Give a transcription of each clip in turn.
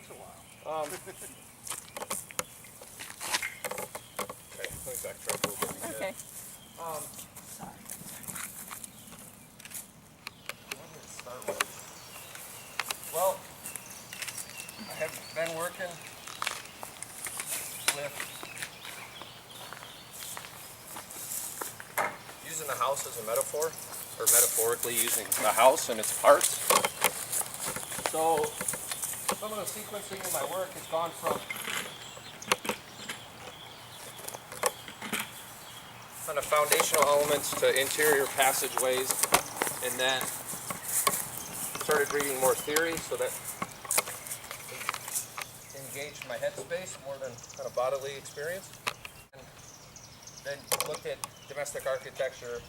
takes a while. Okay, let me backtrack a little bit. Okay. Sorry. What did it start with? Well, I have been working with using the house as a metaphor, or metaphorically using the house and its parts. So some of the sequencing in my work has gone from kind of foundational elements to interior passageways, and then started reading more theory so that engaged my headspace more than kind of bodily experience. And then looked at domestic architecture,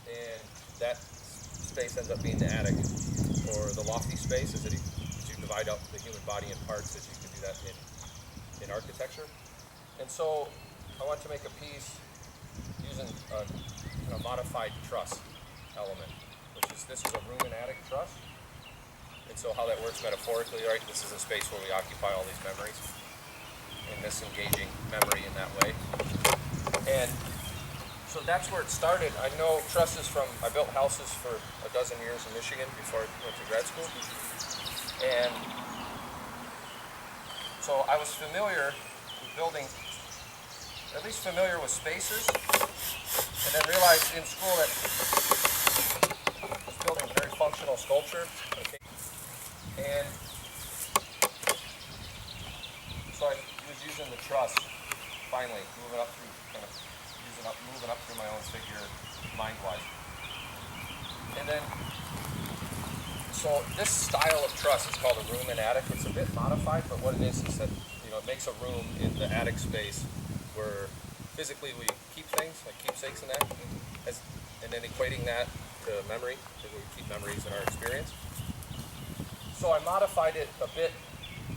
and that space ends up being the attic, or the lofty space, as you divide up the human body in parts, as you can do that in architecture. And so I want to make a piece using a kind of modified truss element, which is, this is a room and attic truss. And so how that works metaphorically, right, this is a space where we occupy all these memories, and this engaging memory in that way. And so that's where it started. I know trusses from, I built houses for a dozen years in Michigan before I went to grad school. And so I was familiar with building, at least familiar with spacers, and then realized in school that I was building very functional sculpture. Okay. And so I was using the truss, finally, moving up through my own figure, mind-wise. And then, so this style of truss is called a room and attic. It's a bit modified, but what it is that, you know, it makes a room in the attic space where physically we keep things, like keepsakes and that, and then equating that to memory, that we keep memories in our experience. So I modified it a bit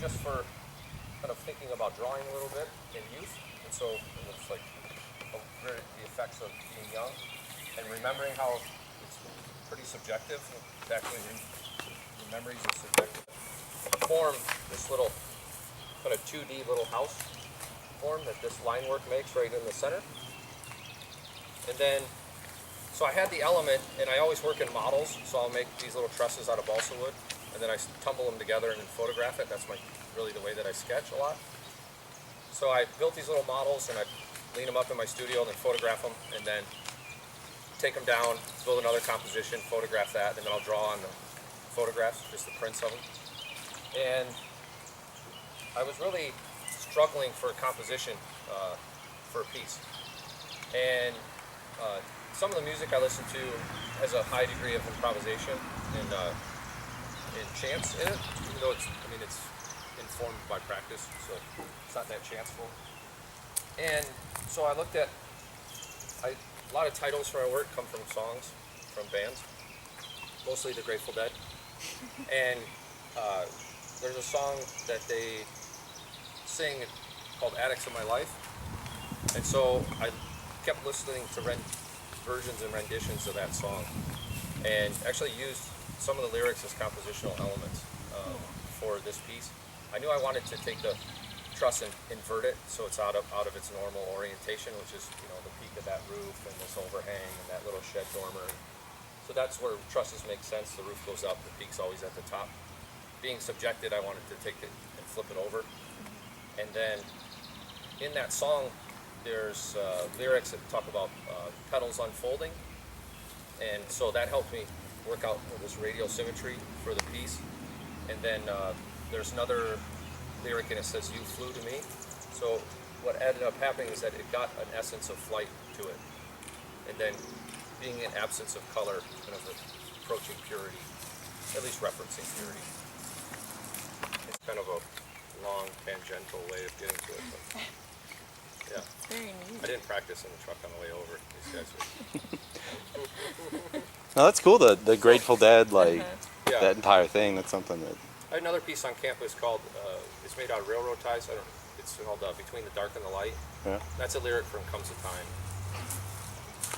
just for kind of thinking about drawing a little bit in youth. And so it looks like the effects of being young and remembering how it's pretty subjective. Actually, the memories are subjective. Form this little kind of 2D little house form that this line work makes right in the center. And then, so I had the element, and I always work in models, so I'll make these little trusses out of balsa wood, and then I tumble them together and then photograph it. That's really the way that I sketch a lot. So I built these little models, and I lean them up in my studio and then photograph them, and then take them down, build another composition, photograph that, and then I'll draw on the photographs, just the prints of them. And I was really struggling for a composition for a piece. And some of the music I listen to has a high degree of improvisation and chance in it, even though it's informed by practice, so it's not that chanceful. And so I looked at, a lot of titles for my work come from songs, from bands, mostly the Grateful Dead. And there's a song that they sing called Attics of My Life. And so I kept listening to versions and renditions of that song, and actually used some of the lyrics as compositional elements for this piece. I knew I wanted to take the truss and invert it so it's out of its normal orientation, which is, you know, the peak of that roof and this overhang and that little shed dormer. So that's where trusses make sense. The roof goes up, the peak's always at the top. Being subjected, I wanted to take it and flip it over. And then in that song, there's lyrics that talk about petals unfolding, and so that helped me work out this radial symmetry for the piece. And then there's another lyric, and it says, "You flew to me." So what ended up happening is that it got an essence of flight to it, and then being an absence of color, kind of approaching purity, at least referencing purity. It's kind of a long tangential way of getting to it, but yeah. Very neat. I didn't practice in the truck on the way over. These guys were. No, that's cool. The Grateful Dead, like Yeah. that entire thing. That's something that. I had another piece on campus called, it's made out of railroad ties. It's called Between the Dark and the Light. Yeah. That's a lyric from Comes a Time,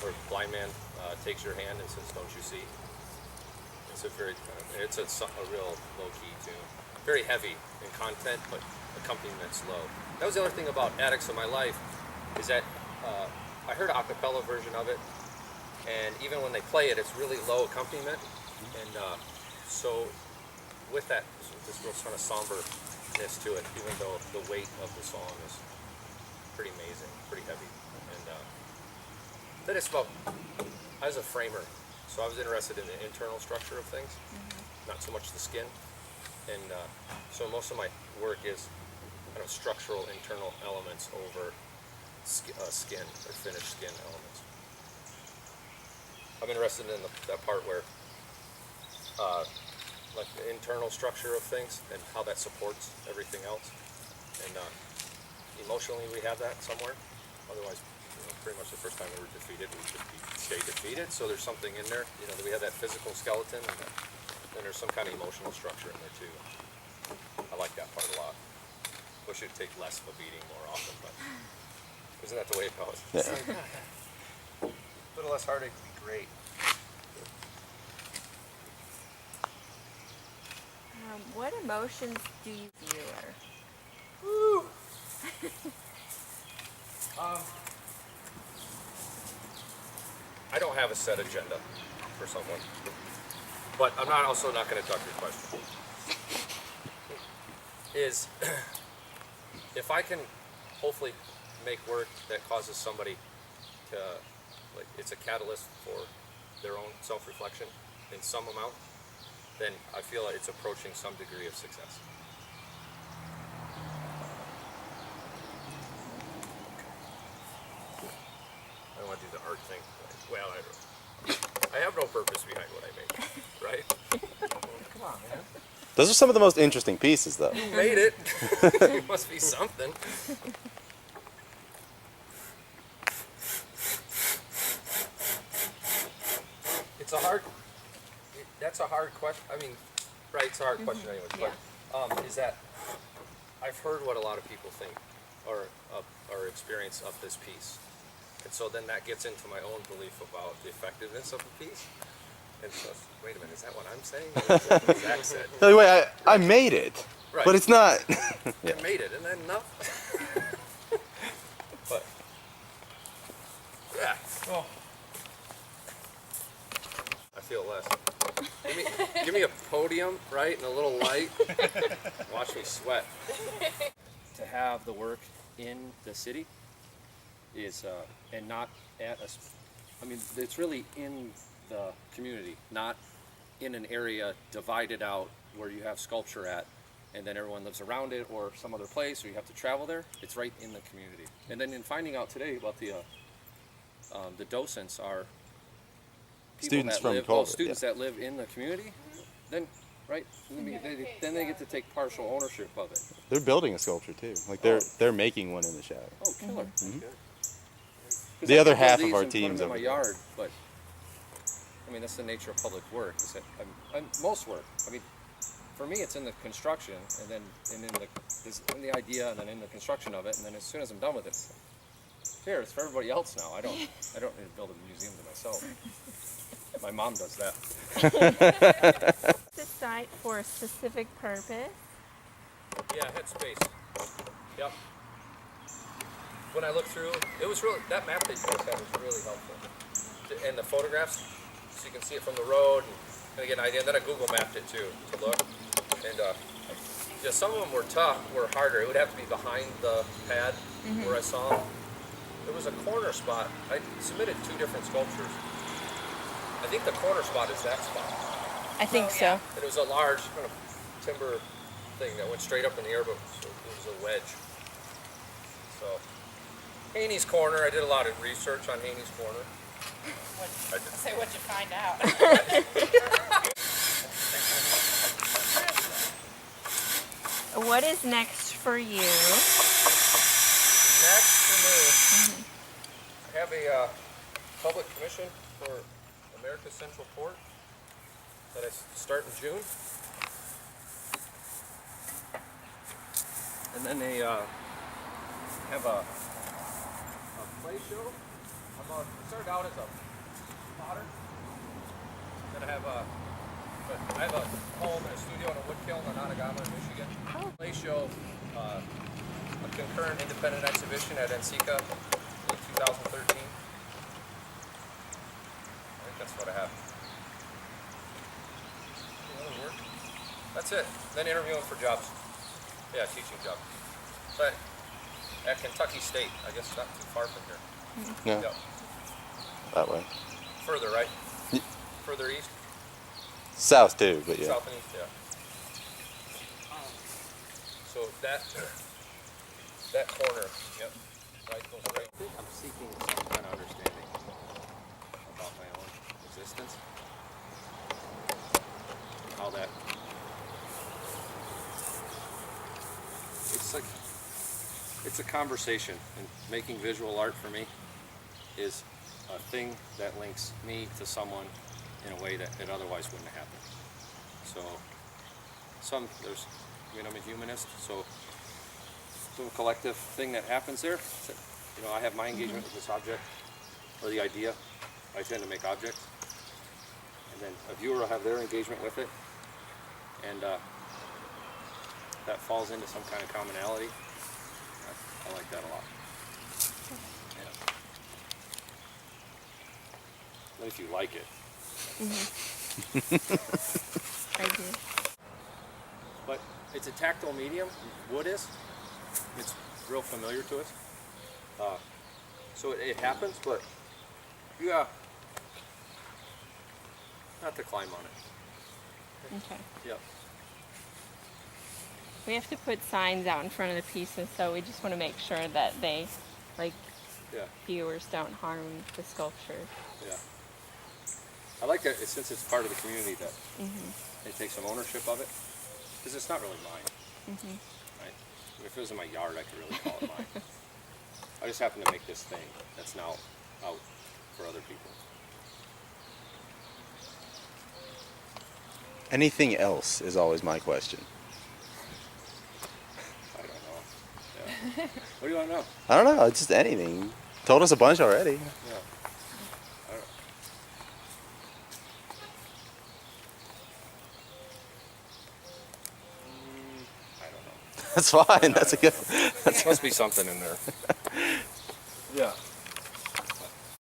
where a blind man takes your hand and says, "Don't you see?" It's a very, it's a real low-key tune. very heavy in content, but accompaniment low. That was the other thing about Addicts of My Life, is that I heard an a cappella version of it, and even when they play it, it's really low accompaniment, and so with that, this real sort of somberness to it, even though the weight of the song is pretty amazing, pretty heavy, and then it's about, I was a framer, so I was interested in the internal structure of things, not so much the skin, and so most of my work is kind of structural internal elements over skin or finished skin elements. I'm interested in that part where like the internal structure of things and how that supports everything else, and emotionally we have that somewhere, otherwise pretty much the first time we were defeated we just stay defeated, so there's something in there, that we have that physical skeleton, and then there's some kind of emotional structure in there too. I like that part a lot. Wish it'd take less of a beating more often, but isn't that the way it goes? Yeah. A little less heartache would be great. What emotions do you viewer? Woo! I don't have a set agenda for someone, but I'm also not going to duck your question. Is if I can hopefully make work that causes somebody to, like, it's a catalyst for their own self-reflection in some amount, then I feel like it's approaching some degree of success. I don't want to do the art thing. Well, I have no purpose behind what I make, right? Come on, man. Those are some of the most interesting pieces, though. You made it. It must be something. It's a hard. That's a hard question. I mean, right? It's a hard question, anyways. But is that I've heard what a lot of people think or experience of this piece, and so then that gets into my own belief about the effectiveness of the piece. And so, wait a minute, is that what I'm saying? Or is that what Zach said? No, wait, I made it, Right. but it's not. I made it, and then enough. But yeah, well, I feel less. Give me a podium, right, and a little light. Watch me sweat. To have the work in the city is, and not at a. I mean, it's really in the community, not in an area divided out where you have sculpture at and then everyone lives around it or some other place or you have to travel there. It's right in the community. And then in finding out today about the docents are people Students that from live, Culver, students that live in the community, then right, then they get to take partial ownership of it. They're building a sculpture too. Like they're making one in the shadow. Oh, killer! Mhm. Good. The other I could build half of these our and put them team's in my over yard, but I mean that's the nature of public work. Is that most work. I mean, for me, it's in the construction, and then in the idea, and then in the construction of it, and then as soon as I'm done with it, here it's for everybody else now. I don't need to build a museum to myself. My mom does that. The site for a specific purpose. Yeah, headspace. Yep. When I looked through, it was really, that map that you guys had was really helpful. And the photographs, so you can see it from the road and kind of get an idea. And then I Google mapped it too to look. And yeah, some of them were harder. It would have to be behind the pad where I saw them. There was a corner spot. I submitted 2 different sculptures. I think the corner spot is that spot. I think so. And it was a large kind of timber thing that went straight up in the air, but it was a wedge. So, Haney's Corner, I did a lot of research on Haney's Corner. So what'd you find out? What is next for you? Next for me, I have a public commission for America's Central Port that I start in June. And then they have a play show. I started out as a potter. Then I have but I have a home and a studio and a wood kiln in Onagawa, Michigan. They show a concurrent independent exhibition at NCCA in 2013. I think that's what I have. That'll work. That's it. Then interviewing for jobs. Yeah, teaching jobs. But at Kentucky State, I guess not too far from here. No, Yep. that way. Further, right? Ye- Further east? South too, but yeah. South and east, yeah. So that corner, yep, right, goes right. I think I'm seeking some kind of understanding about my own existence. How that it's a conversation, and making visual art for me is a thing that links me to someone in a way that it otherwise wouldn't have happened. So I'm a humanist, so some collective thing that happens there. So, I have my engagement with this object or the idea. I tend to make objects, and then a viewer will have their engagement with it, and that falls into some kind of commonality. I like that a lot. Yeah. But if you like it. I do. But it's a tactile medium. Wood is. It's real familiar to us. So it happens, but you not to climb on it. Okay. Yep. We have to put signs out in front of the pieces, so we just want to make sure that they, Yeah. viewers don't harm the sculpture. Yeah. I like that since it's part of the community that they take some ownership of it, because it's not really mine. Right? If it was in my yard, I could really call it mine. I just happen to make this thing that's now out for other people. Anything else is always my question. I don't know. Yeah. What do you want to know? I don't know, just anything. You told us a bunch already. Yeah. I don't know. That's fine. That's a good. There must be something in there. Yeah.